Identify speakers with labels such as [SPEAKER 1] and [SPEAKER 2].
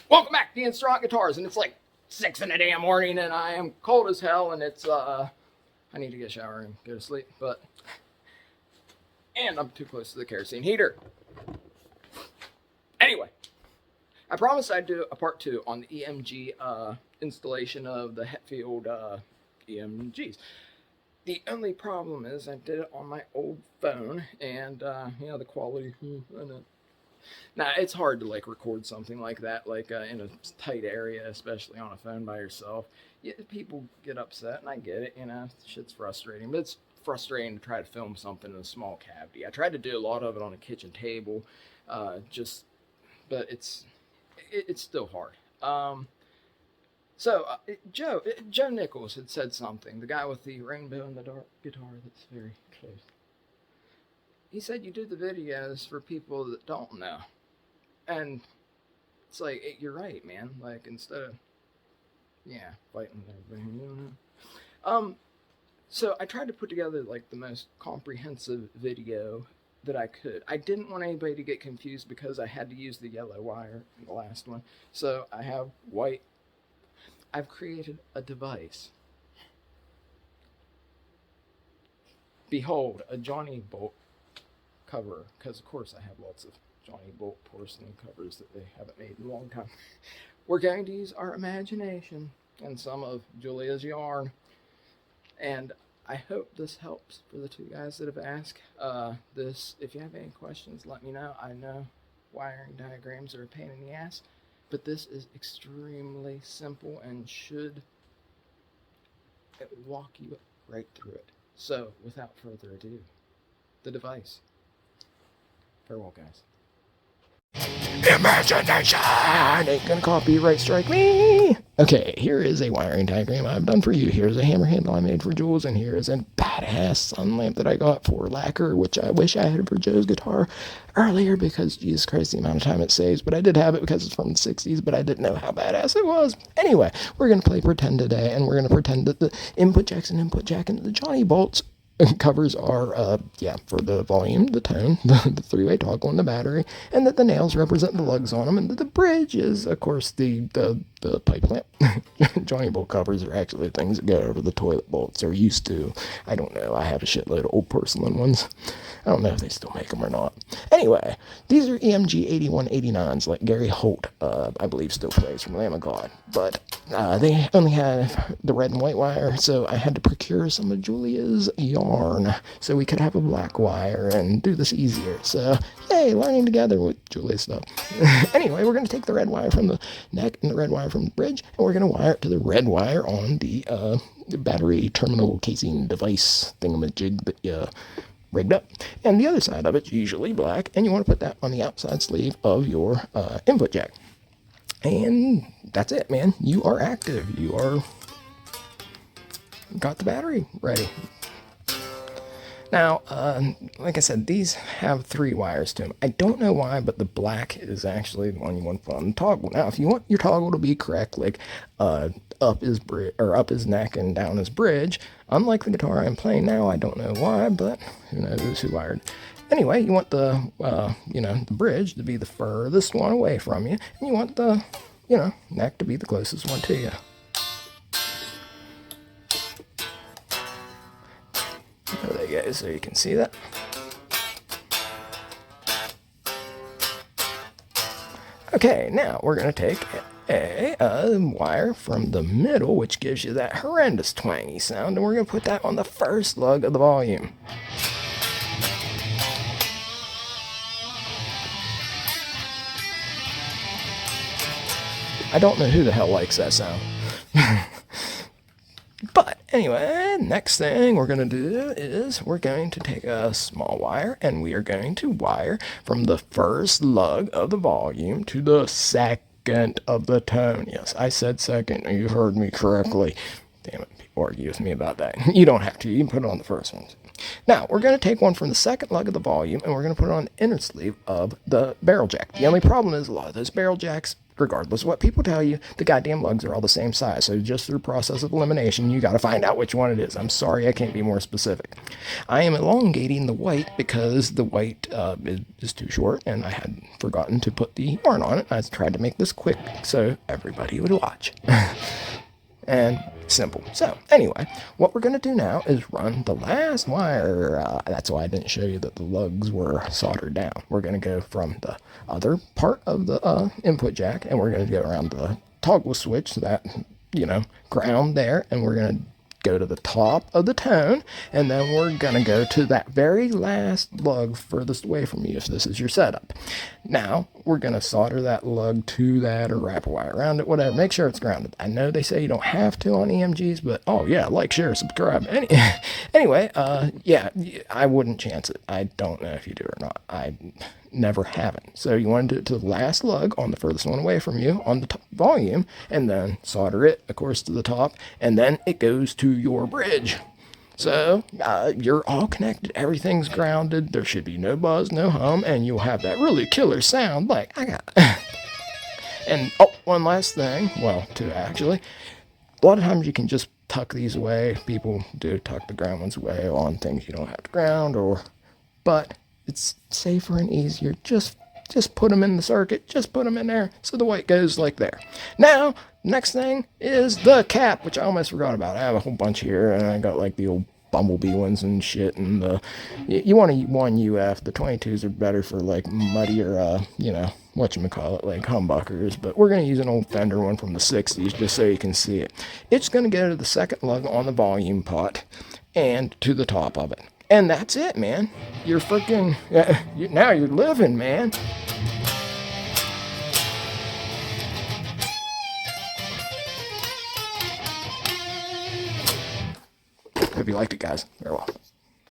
[SPEAKER 1] Welcome back to Strong Guitars, and it's like 6 in the damn morning, and I am cold as hell, and it's I need to get a shower and go to sleep, and I'm too close to the kerosene heater. Anyway, I promised I'd do a part 2 on the EMG installation of the headfield EMGs. The only problem is I did it on my old phone, and the quality, I know. Now, it's hard to like record something like that, like in a tight area, especially on a phone by yourself. Yeah, people get upset, and I get it. Shit's frustrating, but it's frustrating to try to film something in a small cavity. I tried to do a lot of it on a kitchen table, but it's still hard. Joe Nichols had said something. The guy with the rainbow in the dark guitar that's very close. He said you do the videos for people that don't know. And it's like, you're right, man. Like, instead of, fighting everybody, So I tried to put together, like, the most comprehensive video that I could. I didn't want anybody to get confused because I had to use the yellow wire in the last one. So I have white. I've created a device. Behold, a Johnny Bolt cover, because of course I have lots of Johnny Bolt porcelain covers that they haven't made in a long time. We're going to use our imagination and some of Julia's yarn, and I hope this helps for the two guys that have asked. If you have any questions, let me know. I know wiring diagrams are a pain in the ass, but this is extremely simple and should walk you right through it. So, without further ado, the device. Farewell, guys. Imagination ain't gonna copyright strike me. Okay, here is a wiring diagram I've done for you. Here's a hammer handle I made for Jules, and here is a badass sun lamp that I got for lacquer, which I wish I had for Joe's guitar earlier because, Jesus Christ, the amount of time it saves. But I did have it because it's from the 60s, but I didn't know how badass it was. Anyway, we're gonna play pretend today, and we're gonna pretend that the input jack's an input jack, and the Johnny Bolts covers are, for the volume, the tone, the three-way toggle, and the battery, and that the nails represent the lugs on them, and that the bridge is, of course, the pipe lamp. Johnny bolt covers are actually things that go over the toilet bolts, or used to. I don't know. I have a shitload of old porcelain ones. I don't know if they still make them or not. Anyway, these are EMG 8189s, like Gary Holt, I believe, still plays from Lamb of God. But they only have the red and white wire, so I had to procure some of Julia's yarn so we could have a black wire and do this easier. So, yay, learning together with Julia's stuff. Anyway, we're going to take the red wire from the neck and the red wire from the bridge, and we're going to wire it to the red wire on the battery terminal casing device thingamajig that you rigged up. And the other side of it's usually black, and you want to put that on the outside sleeve of your input jack. And that's it, man. You are active. You are got the battery ready. Now, like I said, these have 3 wires to them. I don't know why, but the black is actually the one you want on the toggle. Now, if you want your toggle to be correct, like up his neck and down his bridge, unlike the guitar I'm playing now, I don't know why, but who knows who wired. Anyway, you want the the bridge to be the furthest one away from you, and you want the neck to be the closest one to you. There you go, so you can see that. Okay, now we're going to take a wire from the middle, which gives you that horrendous twangy sound, and we're going to put that on the first lug of the volume. I don't know who the hell likes that sound. But anyway, next thing we're going to do is we're going to take a small wire, and we are going to wire from the first lug of the volume to the second of the tone. Yes, I said second. You heard me correctly. Damn it, people argue with me about that. You don't have to. You can put it on the first one. Now, we're going to take one from the second lug of the volume, and we're going to put it on the inner sleeve of the barrel jack. The only problem is a lot of those barrel jacks, regardless of what people tell you, the goddamn lugs are all the same size. So just through process of elimination, you got to find out which one it is. I'm sorry I can't be more specific. I am elongating the white because the white is too short, and I had forgotten to put the yarn on it. I tried to make this quick so everybody would watch. And simple. So anyway, what we're going to do now is run the last wire. That's why I didn't show you that the lugs were soldered down. We're going to go from the other part of the input jack, and we're going to go around the toggle switch, that, ground there, and we're going to go to the top of the tone, and then we're going to go to that very last lug furthest away from you if this is your setup. Now, we're going to solder that lug to that or wrap a wire around it, whatever. Make sure it's grounded. I know they say you don't have to on EMGs, but oh yeah, like, share, subscribe. Anyway, yeah, I wouldn't chance it. I don't know if you do or not. I never haven't. So you want to do it to the last lug on the furthest one away from you on the volume, and then solder it, of course, to the top, and then it goes to your bridge. So you're all connected, everything's grounded, there should be no buzz, no hum, and you'll have that really killer sound like I got. And one last thing, well, two actually. A lot of times you can just tuck these away. People do tuck the ground ones away on things you don't have to ground, but it's safer and easier. Just put them in the circuit, just put them in there so the white goes like there. Now, next thing is the cap, which I almost forgot about. I have a whole bunch here, and I got like the old bumblebee ones and shit, and you want a 1 UF. The 22s are better for like muddier, whatchamacallit, like humbuckers, but we're going to use an old Fender one from the 60s just so you can see it. It's going to go to the second lug on the volume pot and to the top of it. And that's it, man. You're freaking, now you're living, man. Hope you liked it, guys. Very well.